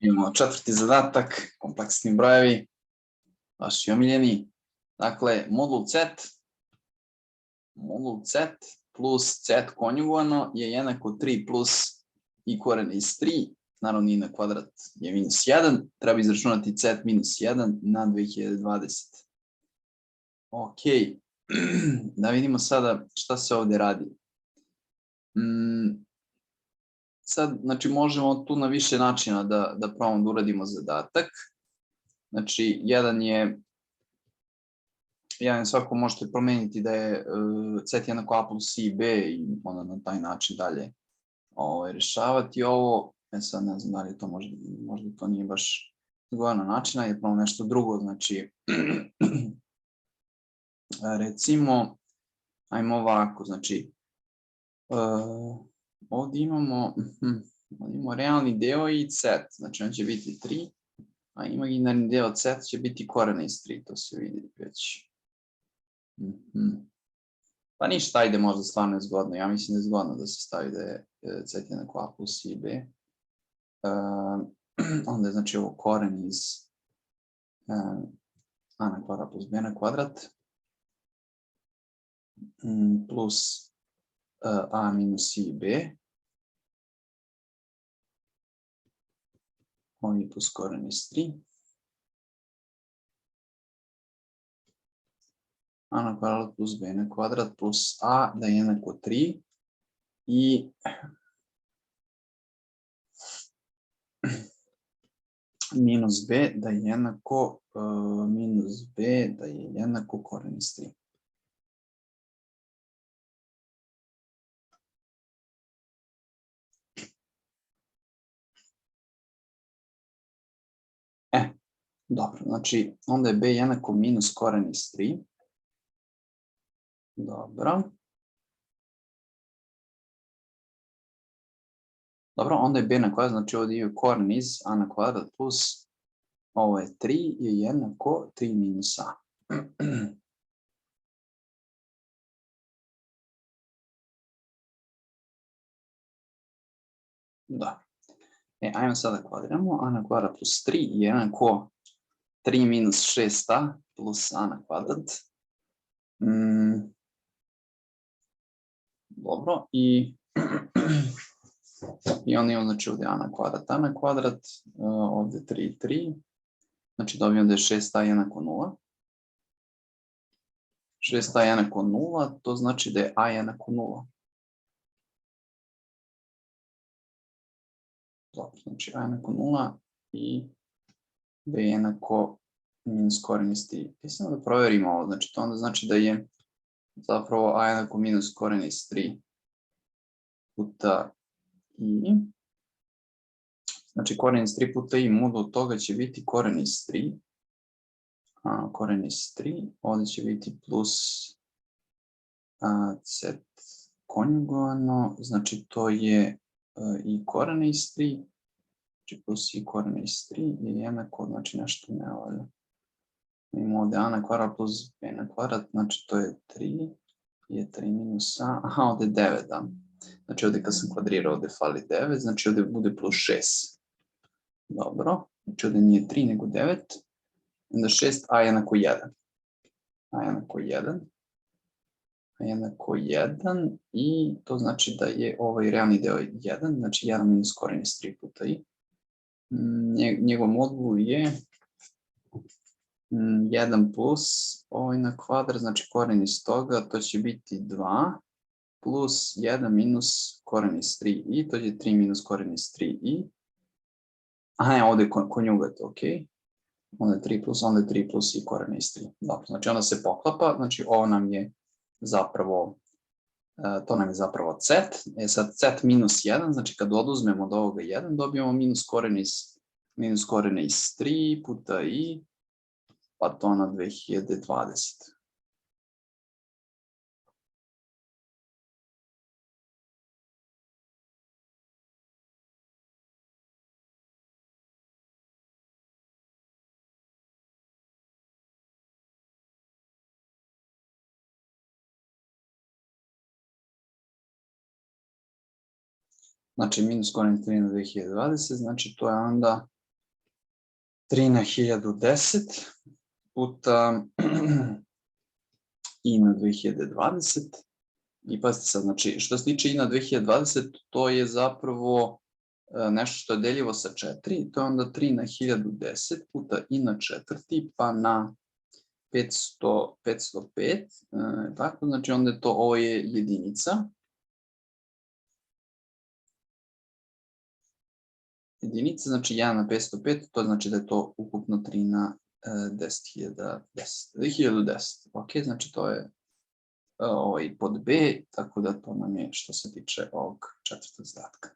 Imamo četvrti zadatak, kompleksni brojevi, vaši omiljeni. Dakle, modul z plus z konjugovano je jednako 3 plus i koren iz 3, naravno i na kvadrat je minus 1, treba izračunati z minus 1 na 2020. Ok, da vidimo sada šta se ovdje radi. Sad, znači, možemo tu na više načina da probamo da uradimo zadatak. Znači, jedan je svako možete promeniti da je z jednako a plus i b i onda na taj način dalje rešavati ovo. Sad ne znam da li to možda to nije baš zgodna načina, je probamo nešto drugo. Znači, recimo, ajmo ovako, znači, ovdje imamo realni deo i z, znači on će biti 3, a imaginarni deo z će biti koren iz 3, to se vidi već. Pa ništa, ajde, možda stvarno je zgodno, ja mislim da je zgodno da se stavi da je z jednako a plus i b. Onda je znači ovo koren iz a na kvadrat plus b na kvadrat plus a minus i b. Ovdje plus koren iz 3. A na kvadrat plus b na kvadrat plus a da je jednako 3 i minus b da je jednako koren iz 3. Dobro, znači onda je b jednako minus koren iz 3. Dobro. Dobro, onda je b na kvadrat, znači ovdje je koren iz a na kvadrat plus ovo je 3 je jednako 3 minus a. Da. Ajmo sada kvadriramo. A na kvadrat plus 3 je jednako 3 minus 6a plus a na kvadrat. Dobro, i onda imamo znači ovdje a na kvadrat, ovdje 3, 3, znači dobijemo da je 6a jednako 0. 6a jednako 0, to znači da je a jednako 0. Dobro, znači a jednako 0 i b jednako minus koren iz 3. Samo da provjerimo ovo, znači to onda znači da je zapravo a jednako minus koren iz 3 puta i. Znači koren iz 3 puta i modul toga će biti koren iz 3. Koren iz 3, ovdje će biti plus z konjugovano, znači to je i koren iz 3, znači plus i koren iz 3 je jednako, znači nešto ne valja. Imamo ovdje a na kvadrat plus b na kvadrat, znači to je 3, je 3 minus a, aha, ovdje je 9, da. Znači ovdje kad sam kvadrirao, ovdje fali 9, znači ovdje bude plus 6. Dobro, znači ovdje nije 3 nego 9, onda 6, a jednako 1. A jednako 1. A jednako 1 i to znači da je ovaj realni deo 1, znači 1 minus koren iz 3 puta i. Njegov modul je 1 plus ovaj na kvadrat, znači koren iz toga, to će biti 2 plus 1 minus koren iz 3i, to je 3 minus koren iz 3i. Aha, ne, ovdje je konjugat, ok. Onda je 3 plus, onda je 3 plus i koren iz 3. Dobro, znači onda se poklapa, znači ovo nam je zapravo, to nam je zapravo z. Sad z minus 1, znači kad oduzmemo od ovoga 1, dobijemo minus koren iz 3 puta i, pa to na 2020. Znači minus koren iz 3 na 2020, znači to je onda 3 na 1010 puta i na 2020. I pazite sad, znači, što se tiče i na 2020, to je zapravo nešto što je deljivo sa 4, to je onda 3 na 1010 puta i na četvrti, pa na 505, tako, znači onda je to, ovo je jedinica. Jedinica, znači 1 na 505, to znači da je to ukupno 3 na 1010. Ok, znači to je pod B, tako da to nam je što se tiče ovog četvrtog zadatka.